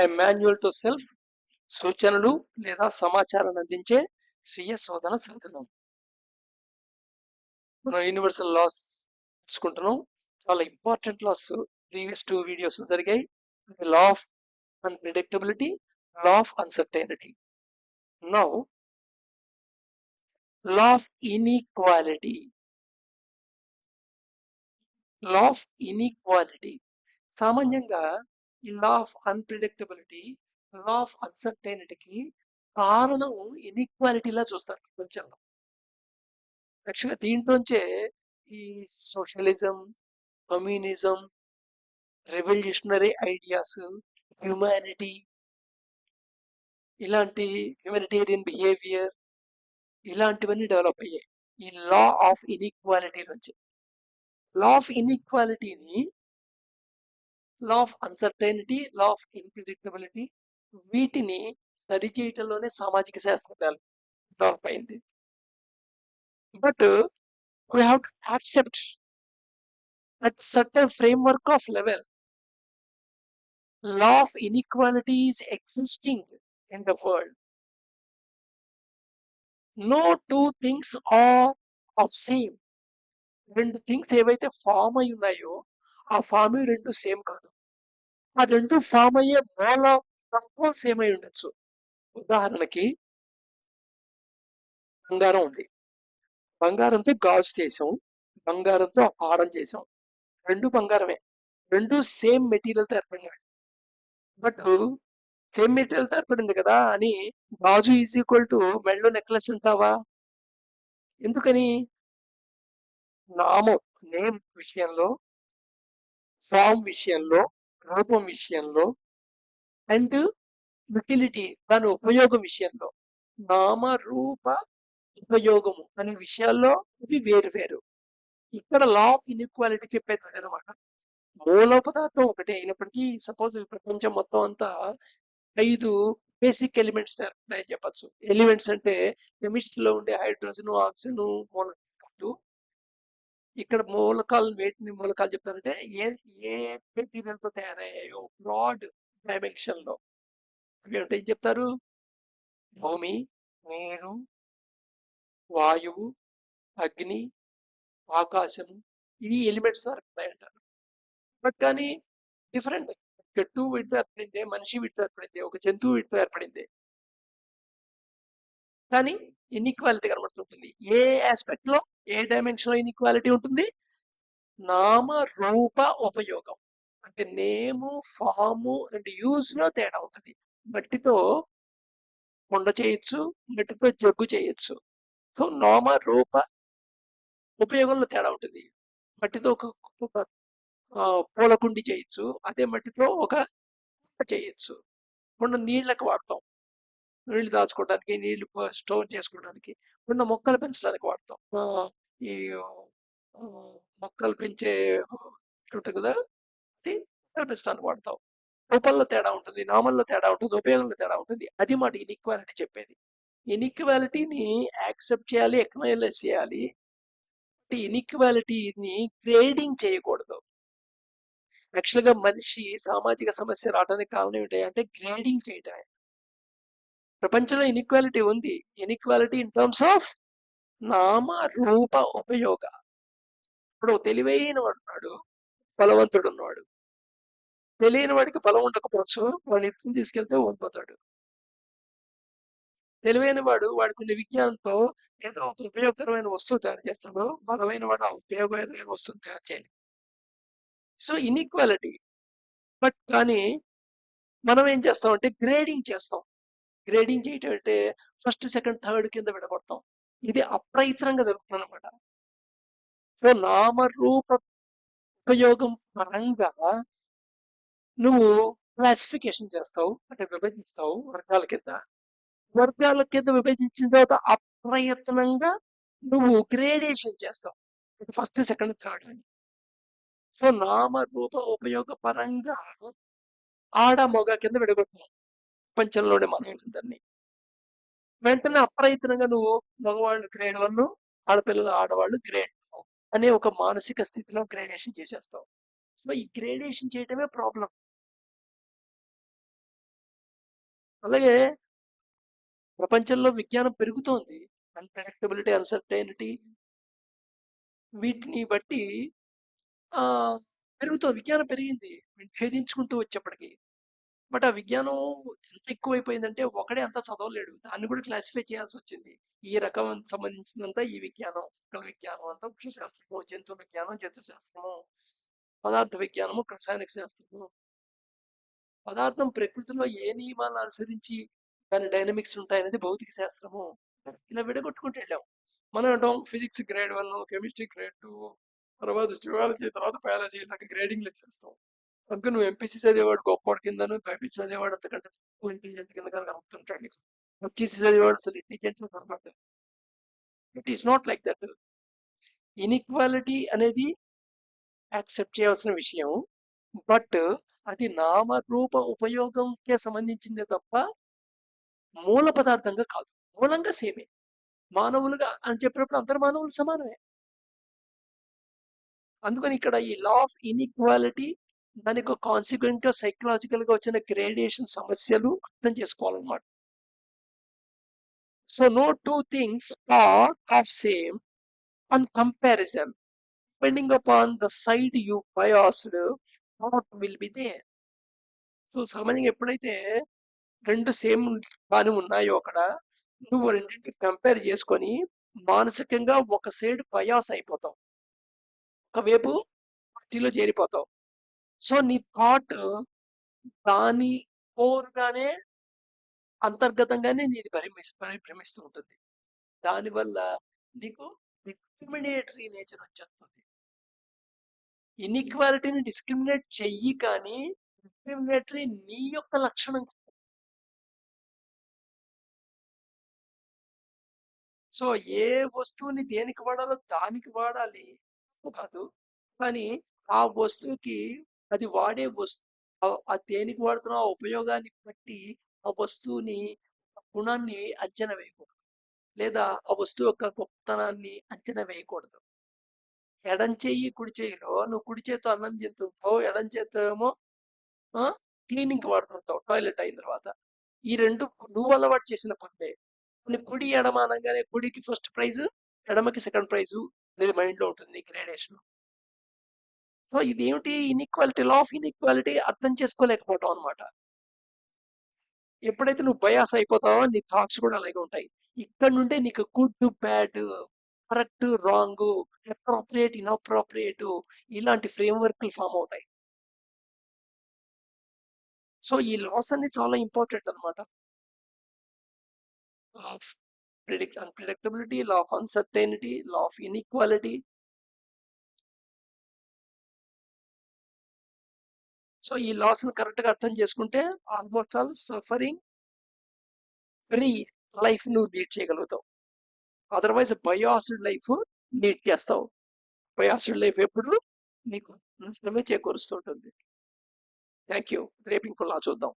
A manual to self, సూచనలు లేదా సమాచారాన్ని అందించే స్వీయ శోధన సాధనం. మనం యూనివర్సల్ లాస్ తెలుసుకుంటున్నాం. చాలా ఇంపార్టెంట్ లాస్ ప్రీవియస్ 2 వీడియోస్ జరిగాయి. Law of unpredictability, law of uncertainty. Now law of inequality. Law of inequality సామాన్యంగా ఈ law of unpredictability, law of అన్సర్టైనిటీకి కారణం ఇన్ఈక్వాలిటీలా చూస్తారు ప్రపంచంలో. యాక్చువల్గా దీంట్లోంచే ఈ socialism, communism, revolutionary ideas, humanity, ఇలాంటి హ్యూమనిటేరియన్ బిహేవియర్, ఇలాంటివన్నీ డెవలప్ అయ్యాయి ఈ లా ఆఫ్ ఇన్ఈక్వాలిటీ నుంచి. లా ఆఫ్ ఇన్ఈక్వాలిటీని law of uncertainty, law of unpredictability, వీటిని స్టడీ చేయటంలోనే సామాజిక శాస్త్రజ్ఞానం డెవలప్ అయింది. But we have to accept that certain framework of level law of inequality is existing in the world. No two things are of same. రెండు things ఏవైతే form అయి ఉన్నాయో ఆ ఫామ్ రెండు సేమ్ కాదు. ఆ రెండు ఫామ్ అయ్యే మూల తత్వం సేమ్ అయి ఉండొచ్చు. ఉదాహరణకి బంగారం ఉంది. బంగారంతో గాజు చేసాం, బంగారంతో హారం చేసాం. రెండు బంగారమే, రెండు సేమ్ మెటీరియల్తో ఏర్పడినవి. బట్ సేమ్ మెటీరియల్తో ఏర్పడింది కదా అని గాజు ఈజ్ ఈక్వల్ టు మెడలో నెక్లెస్ అంటావా? ఎందుకని? నామం, నేమ్ విషయంలో, ఫామ్ విషయంలో, రూపం విషయంలో, అండ్ యుటిలిటీ దాని ఉపయోగం విషయంలో, నామ రూప ఉపయోగము అనే విషయాల్లో ఇవి వేరు వేరు. ఇక్కడ లా ఆఫ్ ఇన్ఈక్వాలిటీ చెప్పేది అనమాట. మూల పదార్థం ఒకటే అయినప్పటికీ సపోజ్ ప్రపంచం మొత్తం అంతా 5 బేసిక్ ఎలిమెంట్స్ ఏర్పడాయని చెప్పచ్చు. ఎలిమెంట్స్ అంటే కెమిస్ట్రీలో ఉండే హైడ్రోజన్, ఆక్సిజన్ మూలకాలు. ఇక్కడ మూలకాలు వేటిని మూలకాలు చెప్తారంటే ఏ ఏ మెటీరియల్ తో తయారయ్యాయో బ్రాడ్ డైమెన్షన్ లో అవి ఏం చెప్తారు? భూమి, నీరు, వాయువు, అగ్ని, ఆకాశము, ఇవి ఎలిమెంట్స్ తో ఏర్పడాయి అంటారు. బట్ కానీ డిఫరెంట్. చెట్టు వీటితో ఏర్పడింది, మనిషి వీటితో ఏర్పడింది, ఒక జంతువు వీటితో ఏర్పడింది. కానీ ఇన్ఈక్వాలిటీ కనబడుతుంటుంది. ఏ ఆస్పెక్ట్ లో, ఏ డైమెన్షన్ లో ఇన్ఈక్వాలిటీ ఉంటుంది? నామ రూప ఉపయోగం అంటే నేము, ఫాము అండ్ యూజ్ లో తేడా ఉంటుంది. మట్టితో కొండ చేయొచ్చు, మట్టితో జగ్గు చేయొచ్చు. సో నామ రూప ఉపయోగంలో తేడా ఉంటుంది. మట్టితో ఒక పూల కుండి చేయొచ్చు, అదే మట్టితో ఒక చేయొచ్చు. కొండ నీళ్ళకి వాడతాం, నీళ్లు దాచుకోవడానికి, నీళ్లు స్టోర్ చేసుకోవడానికి. కొండ మొక్కలు పెంచడానికి వాడతాం. ఈ మొక్కలు పెంచే ఉంటుంది కదా, అది మొక్కలు పెంచడానికి వాడతాం. రూపంలో తేడా ఉంటుంది, నామంలో తేడా ఉంటుంది, ఉపయోగంలో తేడా ఉంటుంది. అది మాట ఇన్ఈక్వాలిటీ చెప్పేది. ఇన్ఈక్వాలిటీని యాక్సెప్ట్ చేయాలి, ఎక్నాలైజ్ చేయాలి. ఇన్ఈక్వాలిటీని గ్రేడింగ్ చేయకూడదు. యాక్చువల్ గా మనిషి సామాజిక సమస్య రావడానికి కారణం ఏంటి అంటే గ్రేడింగ్ చేయటమే. ప్రపంచంలో ఇన్ఈక్వాలిటీ ఉంది. ఇన్ఈక్వాలిటీ ఇన్ టర్మ్స్ ఆఫ్ నామ రూప ఉపయోగ. ఇప్పుడు తెలివైన వాడు ఉన్నాడు, బలవంతుడు ఉన్నాడు. తెలియని వాడికి బలం ఉండకపోవచ్చు, వాడిని ఎత్తుకుని తీసుకెళ్తే ఓడిపోతాడు. తెలివైన వాడు వాడికి విజ్ఞానంతో ఏదో ఒక ఉపయోగకరమైన వస్తువు తయారు చేస్తాడు, బలమైన వాడు ఆ ఉపయోగకరమైన వస్తువుని తయారు చేయాలి. So inequality. బట్ కానీ మనం ఏం చేస్తామంటే గ్రేడింగ్ చేస్తాం. గ్రేడింగ్ చేయటం అంటే ఫస్ట్, సెకండ్, థర్డ్ కింద విడగొడతాం. ఇది అప్రయత్నంగా జరుగుతుంది అనమాట. సో నామరూప ఉపయోగం పరంగా నువ్వు క్లాసిఫికేషన్ చేస్తావు, అంటే విభజిస్తావు వర్గాల కింద. వర్గాల కింద విభజించిన తర్వాత అప్రయత్నంగా నువ్వు గ్రేడేషన్ చేస్తావు, ఫస్ట్, సెకండ్, థర్డ్ అని. సో నామరూప ఉపయోగ పరంగా ఆడ మగ కింద విడగొట్టావు ప్రపంచంలోని మనుషులందరినీ. వెంటనే అప్రయత్నంగా నువ్వు మగవాళ్ళు గ్రేడ్ 1, ఆడపిల్లలు ఆడవాళ్ళు గ్రేడ్ 2 అనే ఒక మానసిక స్థితిలో గ్రేడేషన్ చేసేస్తావు. సో ఈ గ్రేడేషన్ చేయటమే ప్రాబ్లం. అలాగే ప్రపంచంలో విజ్ఞానం పెరుగుతోంది. అన్‌ప్రెడిక్టబిలిటీ, అన్‌సర్టెయినిటీ వీటిని బట్టి విజ్ఞానం పెరిగింది. ఛేదించుకుంటూ వచ్చేప్పటికి. బట్ ఆ విజ్ఞానం ఎంత ఎక్కువైపోయిందంటే ఒకడే అంతా చదవలేడు. దాన్ని కూడా క్లాసిఫై చేయాల్సొచ్చింది. ఈ రకం సంబంధించిందంతా ఈ విజ్ఞానం. మొక్కల విజ్ఞానం అంతా వృక్షశాస్త్రము, జంతు విజ్ఞానం, జంతు శాస్త్రము, పదార్థ విజ్ఞానము, రసాయనిక శాస్త్రము. పదార్థం ప్రకృతిలో ఏ నియమాలను అనుసరించి దాని డైనమిక్స్ ఉంటాయనేది భౌతిక శాస్త్రము. ఇలా విడగొట్టుకుంటూ వెళ్ళాం. మనం అంటాం ఫిజిక్స్ గ్రేడ్ 1, కెమిస్ట్రీ గ్రేడ్ 2, తర్వాత జువాలజీ, తర్వాత బయాలజీ ఇలాగ గ్రేడింగ్లు చేస్తాం. అందుకు నువ్వు ఎంపీసీ చదివేవాడు గొప్పవాడు కిందను, బైపీసీ చదివేవాడు అంతకంటే తక్కువ ఇంటెలిజెంట్ కింద కనుకుంటాడు నీకు. వచ్చేసి చదివేవాడు అసలు ఇంటెలిజెంట్ కనబడ్డాడు. It is not like that. Inequality అనేది యాక్సెప్ట్ చేయాల్సిన విషయం. బట్ అది నామరూప ఉపయోగంకే సంబంధించిందే తప్ప మూల పదార్థంగా కాదు. మూలంగా సేమే. మానవులుగా అని చెప్పినప్పుడు అందరు మానవులు సమానమే. అందుకని ఇక్కడ ఈ లా ఆఫ్ ఇన్ఈక్వాలిటీ దానికి కాన్సిక్వెంట్ గా సైకలాజికల్ గా వచ్చిన గ్రేడియేషన్ సమస్యలు అర్థం చేసుకోవాలన్నమాట. So no two things are of same on comparison depending upon the side you biased what will be there. So సామాన్యంగా ఎప్పుడైతే రెండు సేమ్ కానీ ఉన్నాయో అక్కడ నువ్వు రెండింటిని కంపేర్ చేసుకొని మానసికంగా ఒక సైడ్ బయాస్ అయిపోతావు, ఒకవైపు పార్టీలో చేరిపోతావు. సో నీ థాట్ దాని కోరుగానే అంతర్గతంగానే నీది పరిభ్రమిస్తూ ఉంటుంది. దానివల్ల నీకు డిస్క్రిమినేటరీ నేచర్ వచ్చేస్తుంది. ఇన్ఈక్వాలిటీని డిస్క్రిమినేట్ చెయ్యి కానీ డిస్క్రిమినేటరీ నీ యొక్క లక్షణం. సో ఏ వస్తువుని దేనికి వాడాలో దానికి వాడాలి కాదు, కానీ ఆ వస్తువుకి అది వాడే వస్తువు ఆ దేనికి వాడుతున్న ఉపయోగాన్ని బట్టి ఆ వస్తువుని గుణాన్ని అంచనా వేయకూడదు, లేదా ఆ వస్తువు యొక్క గొప్పతనాన్ని అంచనా వేయకూడదు. ఎడం చెయ్యి కుడి చెయ్యిలో నువ్వు కుడి చేతితో అన్నం తింటుంటావు, ఎడం చేత్తో ఏమో క్లీనింగ్ వాడుతుంటావు టాయిలెట్ అయిన తర్వాత. ఈ రెండు నువ్వు అలవాటు చేసిన పనులే. కుడి ఎడమ అనగానే కుడికి ఫస్ట్ ప్రైజ్, ఎడమకి సెకండ్ ప్రైజ్ అనేది మైండ్ లో ఉంటుంది గ్రేడేషన్. సో ఇదేమిటి ఇన్ఈక్వాలిటీ, లా ఆఫ్ ఇన్ఈక్వాలిటీ అర్థం చేసుకోలేకపోవటం అనమాట. ఎప్పుడైతే నువ్వు బయాస్ అయిపోతావో నీ థాట్స్ కూడా అలాగే ఉంటాయి. ఇక్కడ నుండే నీకు good bad, correct wrong, appropriate inappropriate ఇలాంటి ఫ్రేమ్వర్క్లు ఫామ్ అవుతాయి. సో ఈ లాస్ అన్ని చాలా ఇంపార్టెంట్ అనమాట. Of unpredictability, law of uncertainty, law of inequality. So ఈ లాస్ ని కరెక్ట్ గా అర్థం చేసుకుంటే almost all suffering free life నువ్వు లీడ్ చేయగలుగుతావు. అదర్వైజ్ బయాస్డ్ లైఫ్ లీడ్ చేస్తావు. బయాస్డ్ లైఫ్ ఎప్పుడు నీకు నష్టమే చేకూరుస్తుంటుంది. Thank you. రేపు ఇంకో లా చూద్దాం.